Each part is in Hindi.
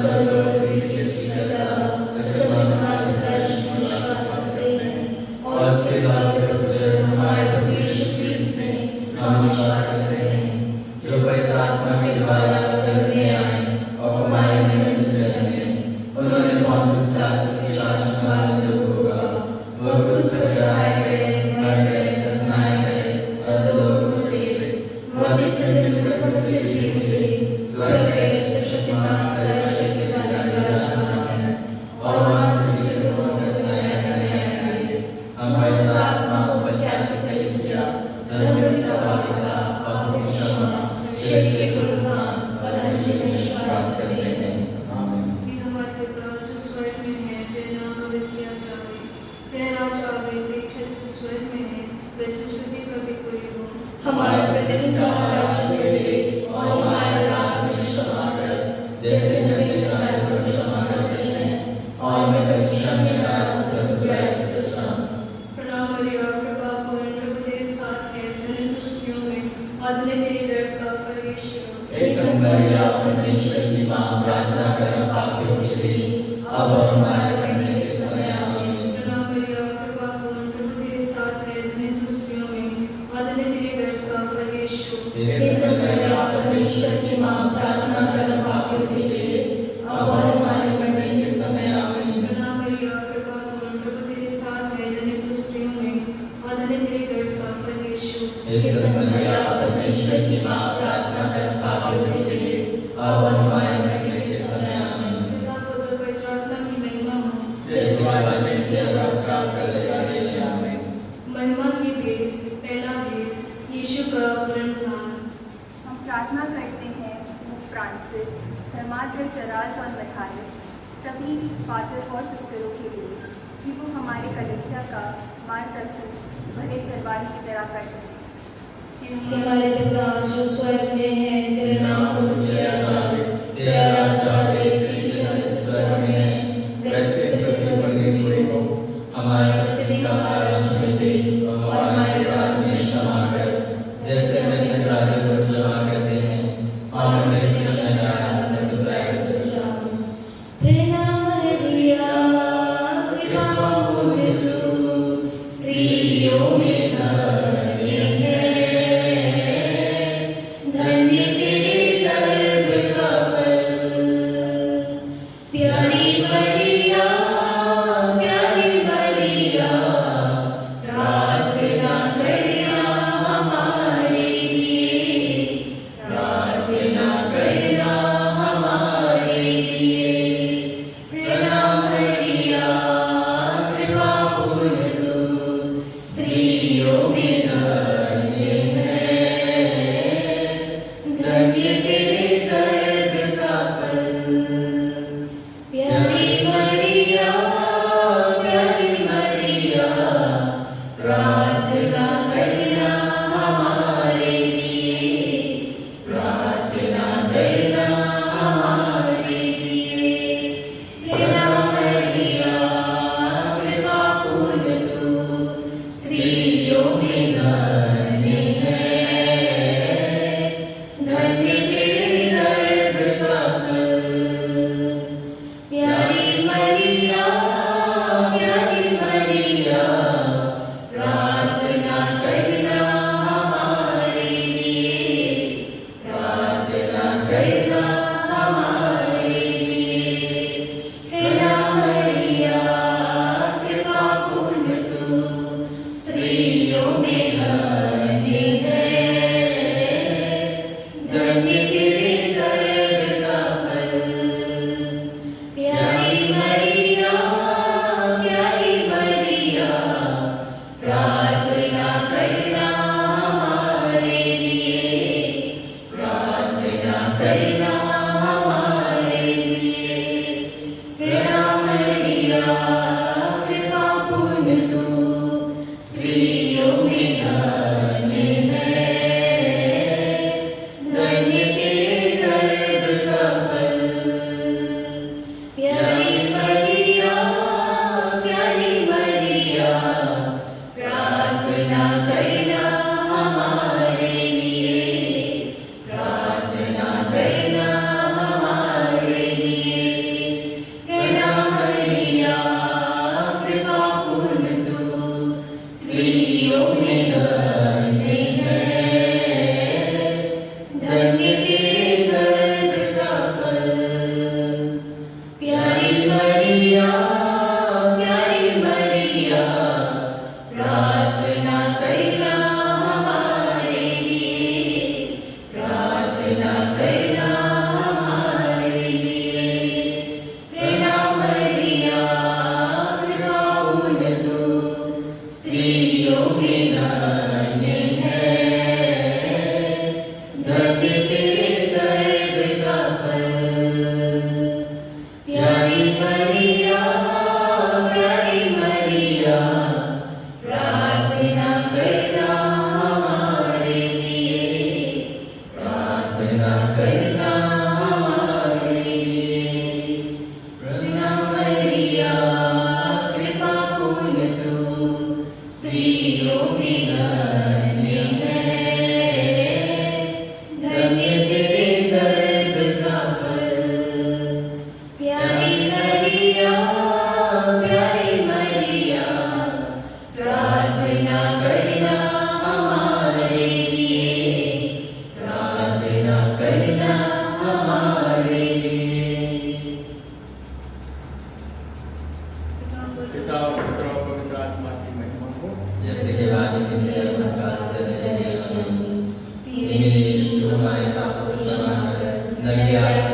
सर्वोपरि सृष्टिकर्ता, सच्चिदानंद दर्शन विश्वास करते हैं और उसके द्वारा पुत्र हमारे प्रभु यीशु क्रिस्त में हम विश्वास करते हैं, जो पवित्र आत्मा के द्वारा गर्भ में आए और हमारे मनुष्य जन्मे। उन्होंने पौंतुस पिलातुस के शासनकाल में दुख भोगा, वह क्रूस पर चढ़ाए गए, मर गए, दफनाए गए और अधोलोक में उतरे। वह तीसरे दिन मृतकों से जी उठे, स्वर्ग गए, सर्वशक्तिमान परमेश्वर के द्वारा विराजमान है और वहाँ से जीवितों को नया आए। हम पवित्र आत्मा को प्रत्याशित कलीसिया, धर्म की सभा पिता, पापों की क्षमा, शरीर के पुनरुत्थान और अनंत जीवन में विश्वास करते हैं। आमीन। कि हमारे पिता जो स्वर्ग में है, तेरा नाम पवित्र किया जाए, तेरा राज्य आवे, तेरी इच्छा जैसे स्वर्ग में है वैसे पृथ्वी पर भी पूरी हो। हमारा प्रतिदिन का आहार हमें दे और हमारे अपराध हमें क्षमा कर, जैसे हम अपराधियों को क्षमा करते हैं, और हमें परीक्षा में न डाल, परंतु बुराई से बचा। प्रणाम मरिया, कृपा पूर्ण, प्रभु तेरे साथ है, धन्य तू स्त्रियों में और धन्य तेरी गर्भ का फल यीशु। हे संत मरिया, परमेश्वर की मां, प्रार्थना कर हम पापियों के लिए, अब और हमारे मरने के समय। आमीन। प्रणाम मरिया, कृपा पूर्ण, प्रभु तेरे साथ है, धन्य तू स्त्रियों में और धन्य तेरी गर्भ का फल यीशु। हे संत मरिया, परमेश्वर की मां, प्रार्थना कर हम पापियों के लिए, अब और हमारे मरने के समय। आमीन। प्रणाम मरिया, कृपा पूर्ण, प्रभु तेरे साथ है, धन्य तू स्त्रियों में और धन्य तेरी गर्भ का फल यीशु। हे संत मरिया, परमेश्वर की मां, प्रार्थना कर हम पापियों के लिए, अब और हमारे मरने के समय। आमीन। पिता पुत्र पवित्र आत्मा की महिमा हो, जैसे वायु के अवकाश कर सके। आमीन। महिमा की भेंट। पहला भेंट, यीशु का पुनरुत्थान। हम प्रार्थना करते हैं पोप फ्रांसिस, धर्माध्य जराल्ड और मैथायस, सभी फादर और सिस्टरों के लिए, कि वो हमारे कलीसिया का मार्गदर्शन भले चरवाहे की तरह कर सकें। कि हमारे पिता जो स्वर्ग में है, तेरा नाम पवित्र किया जाए, तेरा राज्य आवे, तेरी इच्छा जैसे स्वर्ग में है वैसे पृथ्वी पर भी पूरी हो। हमारा प्रतिदिन का आहार हमें दे और हमारे अपराध हमें क्षमा कर, जैसे हम अपराधियों को क्षमा करते हैं, और हमें परीक्षा में न डाल, परंतु बुराई से बचा। प्रणाम मरिया, कृपा पूर्ण तू स्त्रियों में धन्य है, धन्य तेरे गर्भ का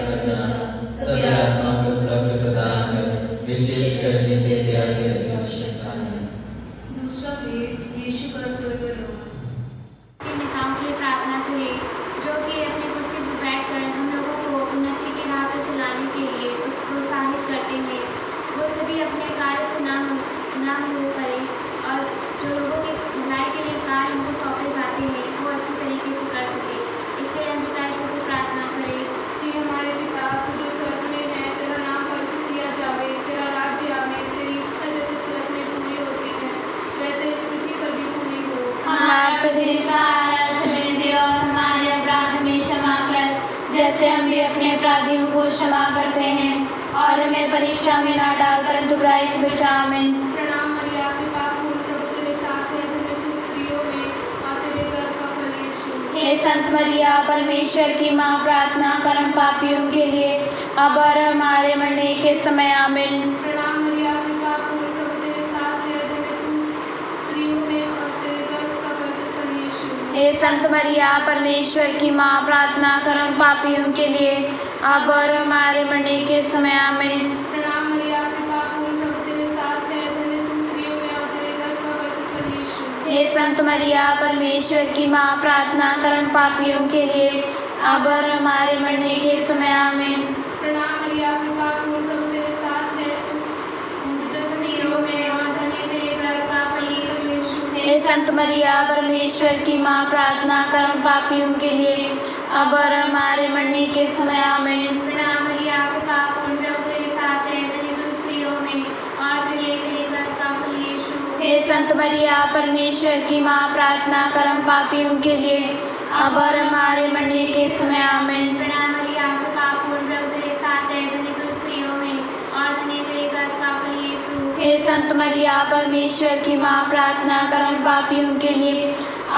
बचा, सभी आत्माओं को स्वच्छ प्रदान कर, विशेषकर जिन्हें दया की आवश्यकता है। दूसरा भेद, यीशु का स्वर्गारोहण। के नेताओं के लिए प्रार्थना करें, जो कि अपनी कुर्सी पर बैठकर हम लोगों को उन्नति की राह पर चलाने के लिए प्रोत्साहित करते हैं। वो सभी अपने कार्य से नाम वो करें और जो लोगों की भलाई के लिए कार्य उनको सौंपे जाते हैं वो अच्छी तरीके से कर सके। इसके लिए हम पिता यीशु से प्रार्थना करें कि हमारे पिता तू जो स्वर्ग में है, तेरा नाम पवित्र किया जावे, तेरा राज्य आवे, तेरी इच्छा जैसे स्वर्ग में पूरी होती है वैसे इस पृथ्वी पर भी पूरी हो। हमारा प्रतिदिन का आहार आज हमें दे और हमारे अपराध हमें क्षमा कर, जैसे हम भी अपने अपराधियों को क्षमा करते हैं, और हमें परीक्षा में न डाल परंतु बुराई से बचा। आमीन। प्रणाम मरिया, कृपा पूर्ण, प्रभु तेरे साथ है, धन्य तू स्त्रियों में और तेरे गर्भ का फल यीशु। हे संत मरिया, परमेश्वर की माँ, प्रार्थना कर हम पापियों के लिए अब और हमारे मरने के समय। आमीन। प्रणाम मरिया, कृपा पूर्ण, प्रभु तेरे साथ है, धन्य तू स्त्रियों में और तेरे गर्भ का पवित्र फल यीशु। हे संत मरिया, परमेश्वर की माँ, प्रार्थना कर हम पापियों के लिए अब और हमारे मरने के समय। आमीन। प्रणाम मरिया, कृपा पूर्ण, प्रभु तेरे साथ है, धन्य तू स्त्रियों में और तेरे गर्भ का पवित्र फल यीशु। हे संत मरिया, परमेश्वर की माँ, प्रार्थना कर हम पापियों के लिए अब और हमारे मरने के समय। आमीन। प्रणाम मरिया, कृपा पूर्ण, प्रभु तेरे साथ है, तू स्त्रियों में और धन्य तेरे गर्भ का फल यीशु। हे संत मरिया, परमेश्वर की माँ, प्रार्थना कर हम पापियों के लिए अब और हमारे मरने के समय। आमीन। प्रणाम मरिया, कृपा पूर्ण, प्रभु तेरे साथ है, धन्य तू स्त्रियों में और धन्य तेरे गर्भ का फल यीशु। हे संत मरिया, परमेश्वर की माँ, प्रार्थना कर हम पापियों के लिए अब और हमारे मरने के समय। आमीन। प्रणाम मरिया, कृपा पूर्ण, प्रभु तेरे साथ है, धन्य तू स्त्रियों में और धन्य तेरे गर्भ का फल यीशु। हे संत मरिया, परमेश्वर की माँ, प्रार्थना कर हम पापियों के लिए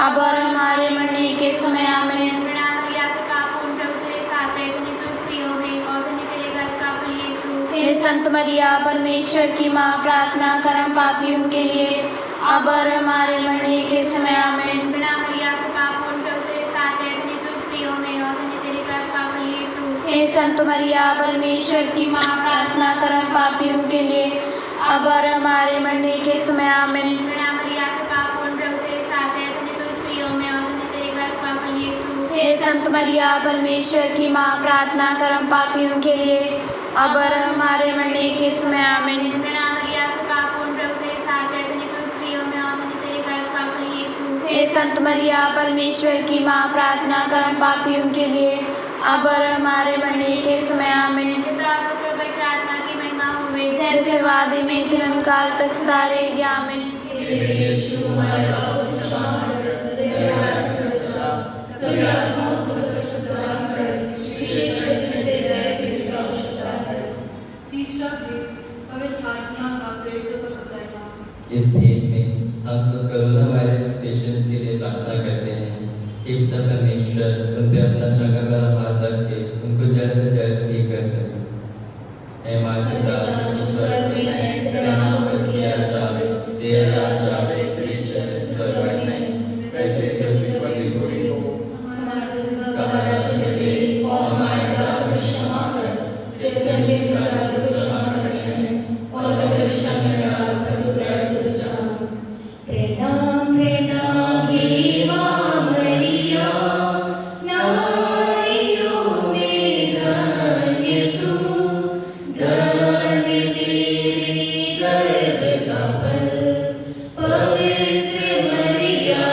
अब और हमारे मरने के समय। आमीन। प्रणाम मरिया, कृपा पूर्ण, प्रभु तेरे साथ है, धन्य तू स्त्रियों में और धन्य तेरे गर्भ का फल यीशु। हे संत मरिया, परमेश्वर की माँ, प्रार्थना कर हम पापियों के लिए अब और हमारे मरने के समय। आमीन। प्रणाम मरिया, कृपा पूर्ण, प्रभु तेरे साथ है, धन्य तू स्त्रियों में और धन्य तेरे गर्भ का फल यीशु। हे संत मरिया, परमेश्वर की माँ, प्रार्थना कर हम पापियों के लिए अब और हमारे मरने के समय। आमीन। प्रणाम मरिया, कृपा पूर्ण, प्रभु तेरे साथ है, धन्य तू स्त्रियों में और धन्य तेरे गर्भ का फल यीशु। हे संत मरिया, परमेश्वर की माँ, प्रार्थना कर हम पापियों के लिए अब और हमारे मरने के समय। आमीन। प्रणाम मरिया, कृपा पूर्ण, प्रभु तेरे साथ है, धन्य तू स्त्रियों में और धन्य तेरे गर्भ का फल यीशु। हे संत मरिया, परमेश्वर की माँ, प्रार्थना कर हम पापियों के लिए अब और हमारे मरने के समय। आमीन। पिता पुत्र पवित्र आत्मा की महिमा होवे, जैसे वादे में तुरंत काल तक सदा रहेगी। आमीन। यीशु हमारे पापों को क्षमा कर, दया से बचा, सभी आत्माओं को स्वच्छ प्रदान कर, विशेषकर जिन्हें दया की आवश्यकता है। तीसरा भेद, पवित्र आत्मा का प्रेरितों पर उतरना। इस भेद में हम सब कोरोना वायरस पेशेंट्स के लिए प्रार्थना करते हैं। हे पिता परमेश्वर, उन पे अपना चंगा भला हाथ रख के उनको जल्द से जल्द ठीक कर सके। हे हमारे पिता जो स्वर्ग में है, तेरा नाम पवित्र किया जावे, तेरा राज्य आवे, तेरी इच्छा जैसे स्वर्ग में वैसे इस पृथ्वी पर भी पूरी हो। हमारा दिन का हमारा राशन दे और हमारे अपराध हमें क्षमा कर, जैसे हम भी अपराधियों को क्षमा करते हैं, और हमें परीक्षा में न डाल परंतु बुराई से बचा। प्रणाम प्रणाम हे माँ मरिया, नारियों में धन्य तू, धन्य तेरे गर्भ का फल। पवित्र मरिया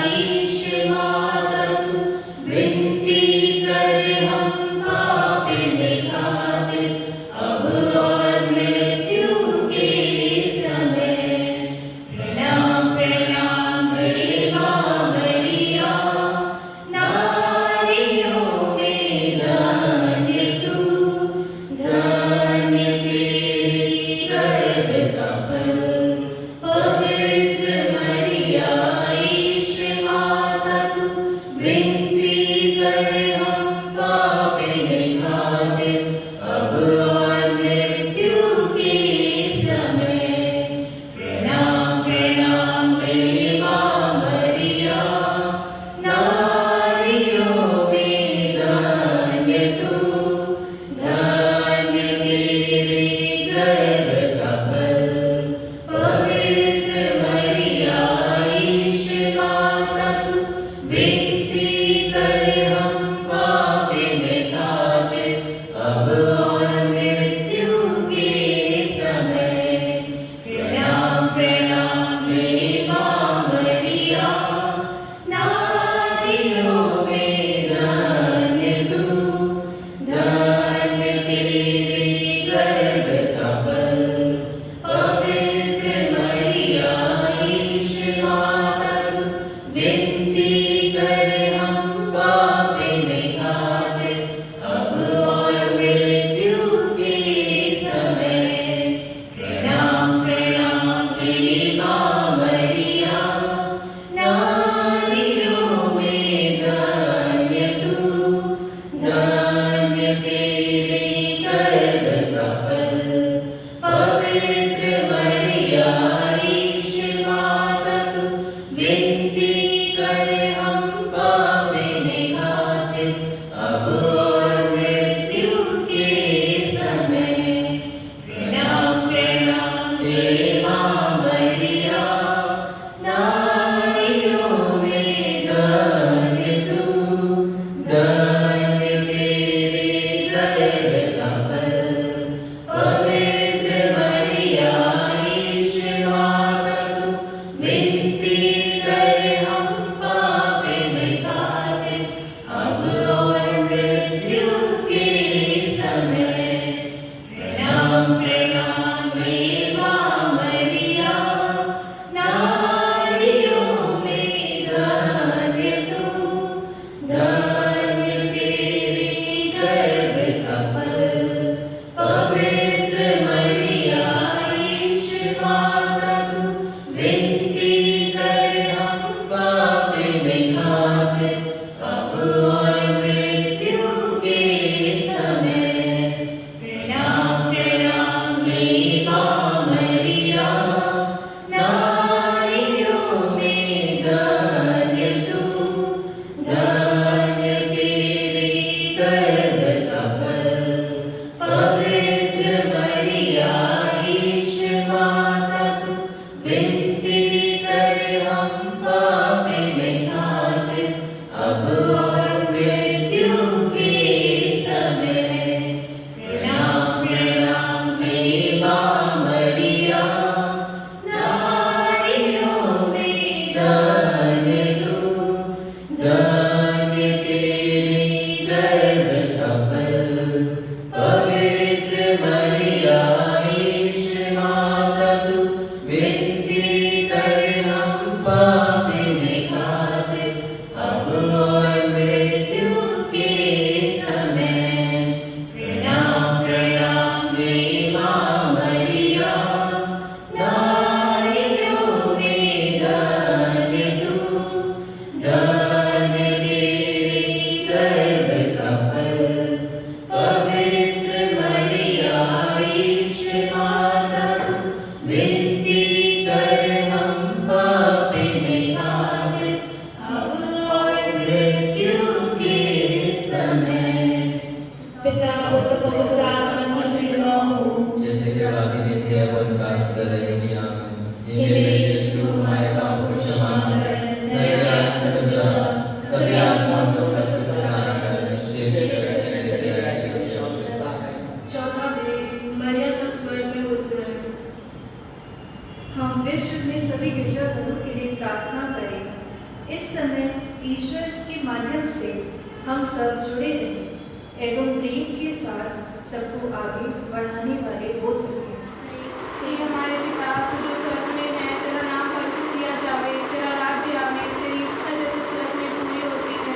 ईश माता तू, विनती कर हम पापिन खातिर, ईश्वर के माध्यम से हम सब जुड़े रहें एवं प्रेम के साथ सबको आगे बढ़ाने वाले हो सकें। हे हमारे पिता तू जो स्वर्ग में है, तेरा नाम पवित्र किया जावे, तेरा राज्य आवे, तेरी इच्छा जैसे स्वर्ग में पूरी होती है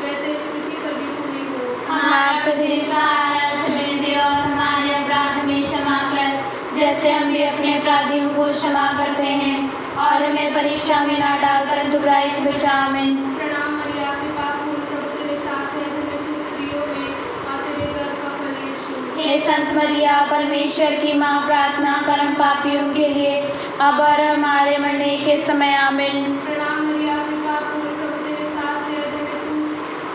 वैसे इस पृथ्वी पर भी पूरी हो। हमारा प्रतिदिन का आहार आज हमें दे और हमारे अपराध में क्षमा कर जैसे हम भी अपने अपराधियों को क्षमा करते हैं, और हमें परीक्षा में ना डाल परंतु बुराई से बचा। आमीन। प्रणाम मरिया, कृपा पूर्ण प्रभु तेरे साथ है, धन्य तू स्त्रियों में और तेरे गर्भ का फल यीशु। हे संत मरिया परमेश्वर की माँ, प्रार्थना कर हम पापियों के लिए अब और हमारे मरने के समय। आमीन। प्रणाम मरिया, कृपा पूर्ण प्रभु तेरे साथ है, धन्य तू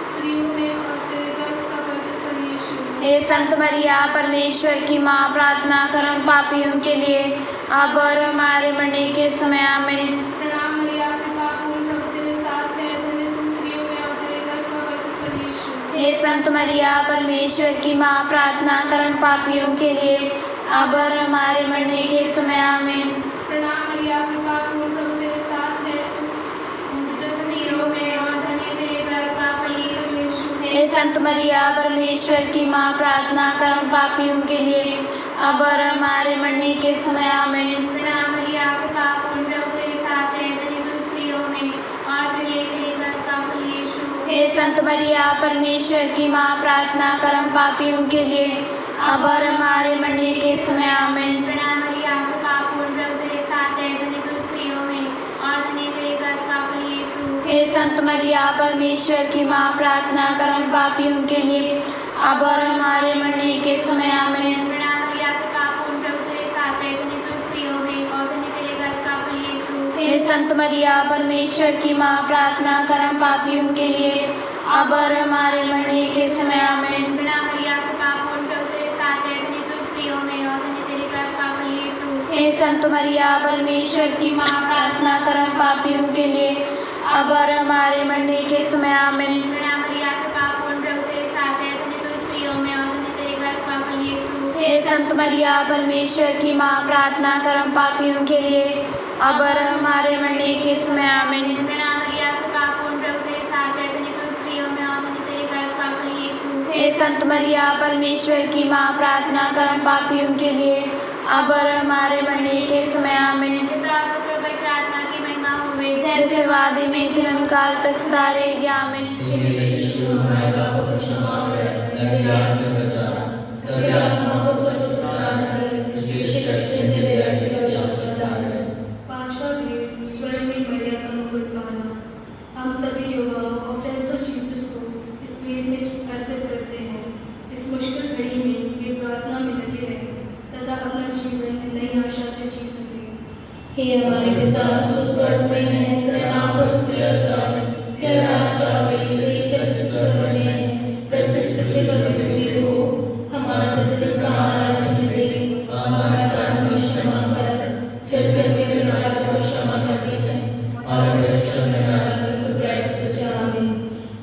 स्त्रियों में और तेरे गर्भ का फल यीशु। हे संत मरिया परमेश्वर की माँ, प्रार्थना कर हम पापियों के लिए अब और हमारे मरने के समय। आमीन। प्रणाम मरिया, कृपा पूर्ण प्रभु तेरे साथ है, धन्य तू स्त्रियों में और तेरे गर्भ का फल यीशु। हे संत मरिया परमेश्वर की माँ, प्रार्थना कर हम पापियों के लिए अब और हमारे मरने के समय। आमीन। प्रणाम मरिया, कृपा पूर्ण प्रभु तेरे साथ है, तू स्त्रियों में और धन्य तेरे गर्भ का फल यीशु। हे संत मरिया परमेश्वर की माँ, प्रार्थना कर हम पापियों के लिए अब और हमारे मरने के समय। आमीन। प्रणाम मरिया, कृपा पूर्ण प्रभु तेरे साथ है, धन्य तू स्त्रियों में और धन्य तेरे गर्भ का फल यीशु। हे संत मरिया परमेश्वर की माँ, प्रार्थना कर हम पापियों के लिए अब और हमारे मरने के समय। आमीन। प्रणाम मरिया, कृपा पूर्ण प्रभु तेरे साथ है, धन्य तू स्त्रियों में और धन्य तेरे गर्भ का फल यीशु। हे संत मरिया परमेश्वर की माँ, प्रार्थना कर हम पापियों के लिए अब और हमारे मरने के समय। आमीन। प्रणाम मरिया, कृपा पूर्ण प्रभु तेरे साथ है, धन्य तू स्त्रियों में और धन्य तेरे गर्भ का फल यीशु। हे संत मरिया परमेश्वर की माँ, प्रार्थना कर हम पापियों के लिए अब और हमारे मरने के समय। आमीन। प्रणाम मरिया, कृपा पूर्ण प्रभु तेरे साथ है, धन्य तू स्त्रियों में और धन्य तेरे गर्भ का फल यीशु। हे संत मरिया परमेश्वर की माँ, प्रार्थना कर हम पापियों के लिए अब और हमारे मरने के समय। आमीन। प्रणाम मरिया, कृपा पूर्ण प्रभु तेरे साथ है, धन्य तू स्त्रियों में और धन्य तेरे गर्भ का फल यीशु। हे संत मरिया परमेश्वर की माँ, प्रार्थना कर हम पापियों के लिए अब और हमारे मरने के समय। आमीन। प्रणाम मरिया, कृपा पूर्ण प्रभु तेरे साथ है, धन्य तू स्त्रियों में और धन्य तेरे गर्भ का फल यीशु। हे संत मरिया परमेश्वर की माँ, प्रार्थना कर हम पापियों के लिए अब और हमारे मरने के समय। आमीन। पिता पुत्र पवित्र आत्मा की महिमा होवे, जैसे वादी में तिनम काल तक सदा रहेगी। आमीन। हे मेरे यीशु, हमारे पापों को क्षमा कर, नरक आग से बचा, सभी आत्माओं को स्वर्ग प्रदान कर, विशेष करके मेरे आगे का विश्वास प्रदान कर। पांचवा भेद, स्वर्ग में मरिया का मुकुट पाना। हम सभी युवाओं और फ्रेंड्स ऑफ जीसस को इस भेद में अर्पित करते हैं। इस मुश्किल घड़ी में वे प्रार्थना में लगे रहें तथा अपना जीवन नई आशा से जी सकें। हे हमारे पिता जो स्वर्ग में है, तेरा नाम पवित्र किया जाए, तेरा राज्य आवे, तेरी इच्छा जैसे स्वर्ग में है वैसे इस पृथ्वी पर भी पूरी हो। हमारा प्रतिदिन का आहार आज हमें दे, हमारे अपराध में क्षमा कर जैसे हम भी अपराधियों को क्षमा करते हैं, और हमें परीक्षा में न डाल परंतु बुराई से बचा। आमीन।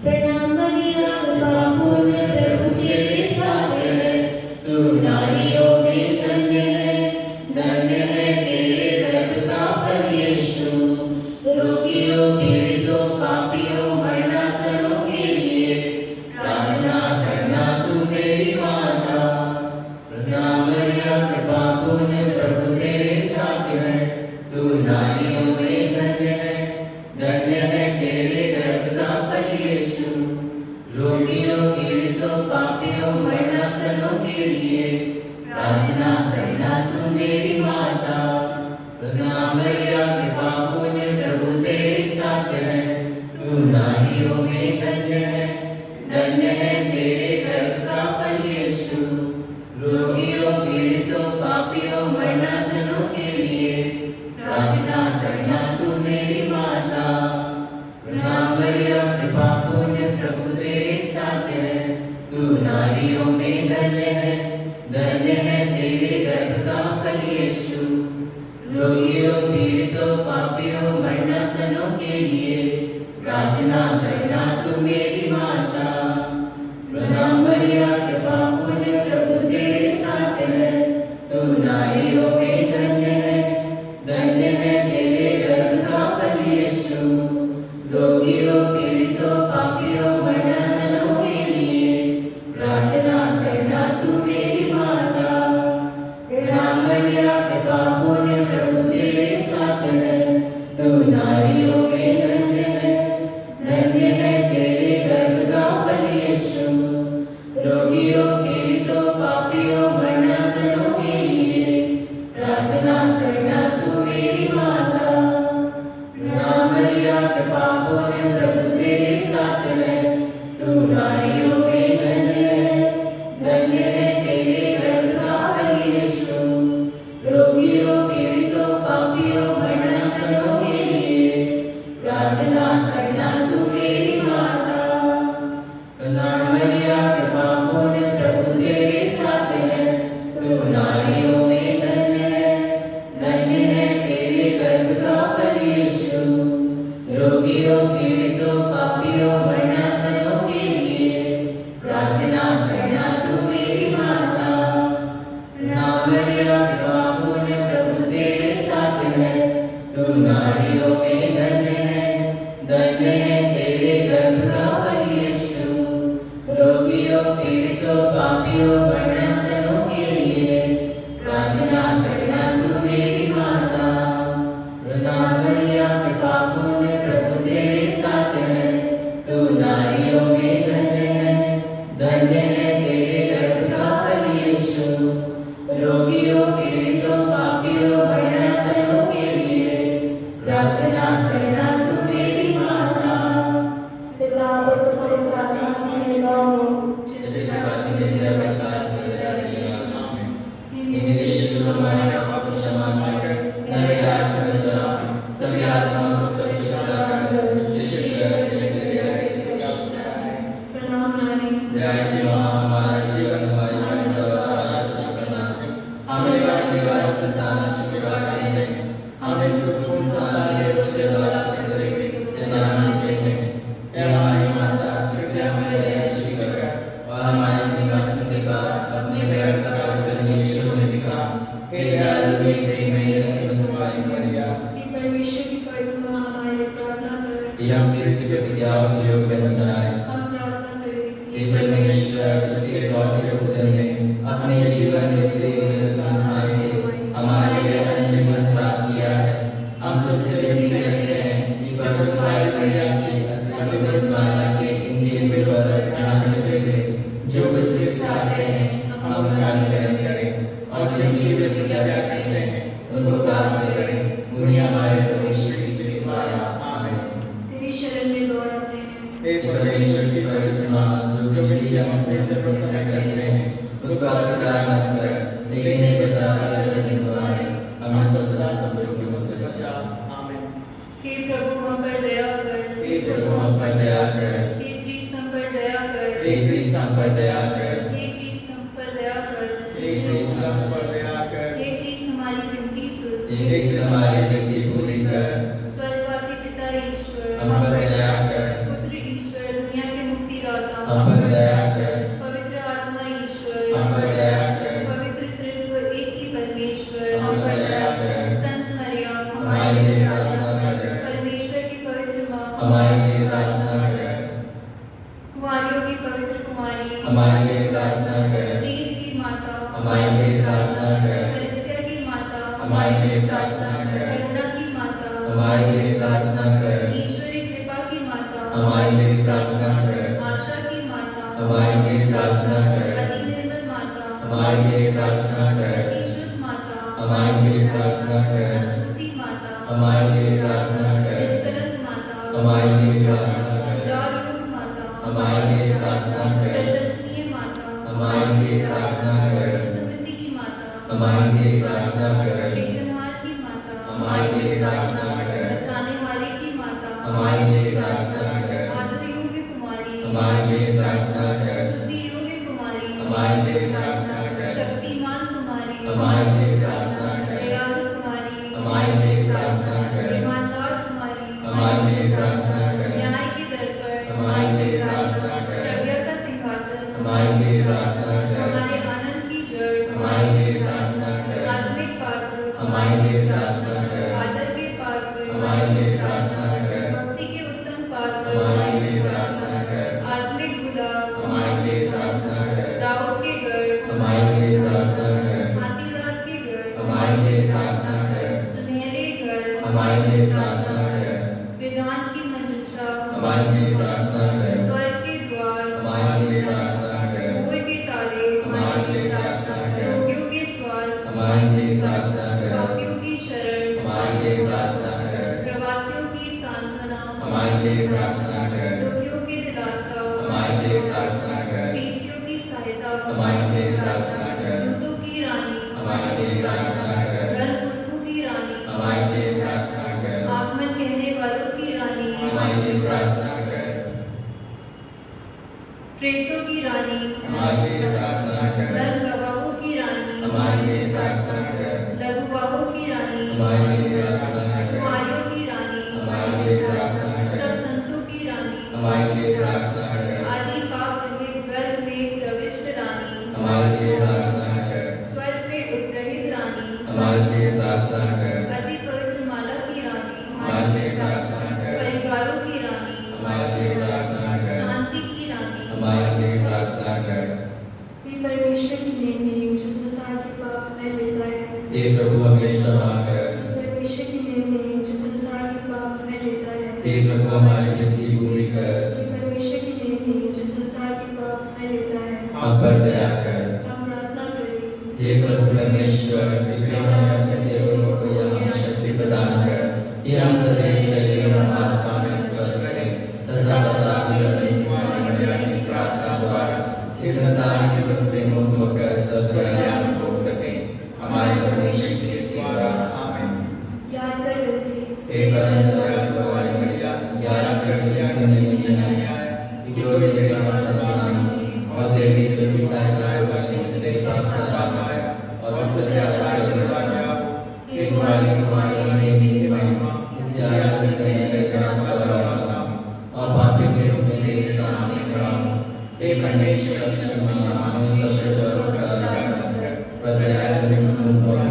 प्रणाम मरिया, कृपा पूर्ण प्रभु तेरे साथ है, तू नारियों में धन्य है, धन्य है तेरे गर्भ का फल यीशु। रोगियों, पीड़ितों, पापियों, मरणासनों के लिए प्रार्थना करना तू मेरी माता। प्रणाम मरिया, कृपा पूर्ण प्रभु तेरे साथ है, तू नारियों में धन्य है तेरे गर्भ का फल यीशु। रोगियों, पीड़ितों, पापियों, मरणासनों के लिए प्रार्थना करना तू मेरी माता। प्रणाम मरिया, कृपा पूर्ण प्रभु तेरे साथ है, तू नारियों में धन्य है तेरे गर्भ का फल यीशु। रोगियों, पीड़ितों, पापियों, मरणासनों के लिए प्रार्थना करना तू मेरी माता। प्रणाम मरिया, कृपा पूर्ण प्रभु तेरे साथ है, तू नारियों में धन्य है तेरे गर्भ का फल यीशु। रोगियों, पीड़ितों, पापियों, मरणासनों के लिए प्रार्थना करना तू मेरी माता। प्रणाम मरिया, कृपा पूर्ण प्रभु तेरे साथ है, तू नारियों में धन्य है तेरे गर्भ का फल यीशु। रोगियों, पीड़ितों, संतान शिवाते हैं हमें जो संसार के होते वाला करते प्रदान हैं हे हमारी माता कृपया हमें दयाशी कर और हमारे सिंहासन के बाद अपने पैर का पवित्र यीशु में दिखा हे दयालु हे प्रेममय तुम्हारी मरिया हे परमेश्वर की पवित्र मां हमारे प्रार्थना कर ये हम क्रिस्त के प्रतिज्ञा के योग बन जाए हम प्रार्थना करें हे परमेश्वर जिसके लौटे पुत्र ने अपने जीवन में तेरे नाम से हमारे लिए अनंत जीवन प्राप्त किया है हम तुझसे विनती करते हैं कि पवित्र माता मरिया की अद्भुत माता के इनके विवर ध्यान देते हुए जो कुछ सिखाते हैं हम उनका अनुकरण करें और जिनकी प्रतिज्ञा करते हैं उनको प्राप्त करें उन्हें हमारे परमेश्वर की सेवा आमीन। तेरी शरण में दौड़ाते हैं हे परमेश्वर की पवित्र मां जो भी हमसे प्रार्थना करते हैं उसका स्वीकार मत कर लेकिन एक बता तुम्हारे हमें सदा संतोष में बचा आमीन। हे प्रभु हम पर दया कर हे प्रभु हम पर दया कर हे क्रिस्त हम पर दया कर हे क्रिस्त हम पर दया कर हे क्रिस्त हम पर दया कर हे क्रिस्त हम पर दया कर हे क्रिस्त हमारी विनती सुन हे क्रिस्त हमारी विनती पूरी कर स्वर्गवासी पिता ईश्वर हम पर दया कर पुत्र ईश्वर दुनिया के मुक्तिदाता हम पर दया कर पवित्र आत्मा ईश्वर हम पर दया कर पवित्र त्रित्व एक ही परमेश्वर हम पर दया कर संत मरियम हमारे लिए प्रार्थना कर परमेश्वर की पवित्र मां हमारे लिए प्रार्थना कर कुंवारियों की पवित्र कुमारी हमारे लिए प्रार्थना कर प्रीस की माता हमारे लिए प्रार्थना कर कलिसिया की माता हमारे लिए प्रार्थना कर करुणा की माता हमारे लिए प्रार्थना कर ईश्वरी कृपा की माता हमारे लिए प्रार्थना कर आशा की माता हमारे लिए प्रार्थना कर अति निर्मल माता हमारे लिए प्रार्थना कर अति शुद्ध माता हमारे लिए प्रार्थना कर अछूती माता हमारे लिए प्रार्थना कर निष्कलंक माता हमारे लिए प्रार्थना कर उदारयोग माता हमारे लिए प्रार्थना कर प्रशंसनीय माता हमारे लिए प्रार्थना कर सुसमृति की माता हमारे लिए प्रार्थना कर श्रीजनहार की माता हमारे लिए प्रार्थना कर बचाने वाले की माता हमारे लिए प्रार्थना कर आदर योग्य कुमारी हमारे लिए प्रार्थना कर स्तुति योग्य कुमारी हमारे लिए प्रार्थना कर शक्तिमान कुमारी हमारे लिए प्रार्थना कर दयालु कुमारी हमारे लिए प्रार्थना कर ईमानदार कुमारी हमारे लिए प्रार्थना कर न्याय के दर्पण हमारे लिए प्रार्थना कर प्रज्ञा का सिंहासन हमारे लिए प्रार्थना कर हमारे आनंद की जड़ हमारे लिए प्रार्थना कर आत्मिक पात्र हमारे लिए प्रार्थना कर आदर के पात्र हमारे लिए प्रार्थना कर भक्ति के उत्तम पात्र हमारे लिए प्रार्थना कर आत्मिक गुलाब हमारे लिए प्रार्थना कर दाऊद के गढ़ हमारे लिए प्रार्थना कर हाथीदार के गढ़ हमारे लिए प्रार्थना कर सुनहरे घर हमारे लिए प्रार्थना कर विधान की मंजुषा हमारे लिए प्रार्थना कर स्वर्ग के द्वार हमारे लिए प्रार्थना कर कुएं के तारे हमारे लिए प्रार्थना कर रोगियों के श्वास हमारे लिए प्रार्थना कर पापियों की शरण हमारे लिए प्रार्थना कर प्रवासियों की सांत्वना हमारे लिए प्रार्थना कर दुखियों की दिलासा हमारे लिए प्रार्थना कर प्रीतियों की सहायता हमारे लिए प्रार्थना कर दूतों की रानी हमारे लिए प्रार्थना कर धन पुरखों की रानी हमारे लिए प्रार्थना कर आगमन कहने वालों की रानी हमारे लिए प्रार्थना कर प्रेतों की रानी हमारे लिए प्रार्थना कर धन गवाहों की रानी हमारे लिए प्रार्थना कर लघुवाहों की रानी हमारे लिए प्रार्थना कर कुमारियों की रानी हमारे लिए प्रार्थना कर सब संतों की रानी हमारे लिए प्रार्थना कर आदि पाप रहित गर्भ में प्रविष्ट रानी हमारे लिए प्रार्थना कर स्वर्ग में उत्ग्रहित रानी हमारे लिए प्रार्थना कर अति पवित्र माला की रानी हमारे लिए प्रार्थना कर परिवारों की रानी हमारे लिए प्रार्थना कर शांति की रानी हमारे लिए प्रार्थना कर हे परमेश्वर की नेम जो संसार के पाप मैं लेता है हे प्रभु हमें क्षमा कर हे परमेश्वर की नेम जो संसार के पाप मैं लेता है हे प्रभु हमारी विनती पूरी कर हे परमेश्वर की नेम जो संसार के पाप मैं लेता है हम पर दया कर हम प्रार्थना करें हे प्रभु परमेश्वर कृपया हमें अपने सेवकों को यह शक्ति प्रदान कर कि हम सदैव शरीर और आत्मा में स्वस्थ रहें तथा तुम्हारी मर्यादा की प्रार्थना द्वारा इस संसार के दुख से मुक्त होकर सब कल्याण हो सके हमारे परमेश्वर की सेवा आमीन। याद कर लेते हे परम दयालु हमारी मरिया याद कर इस समय की न्याय जो तेरे पास समान और देवी जो की सहायता करने तेरे पास सदा आया और उससे आशीर्वाद तब ऐसा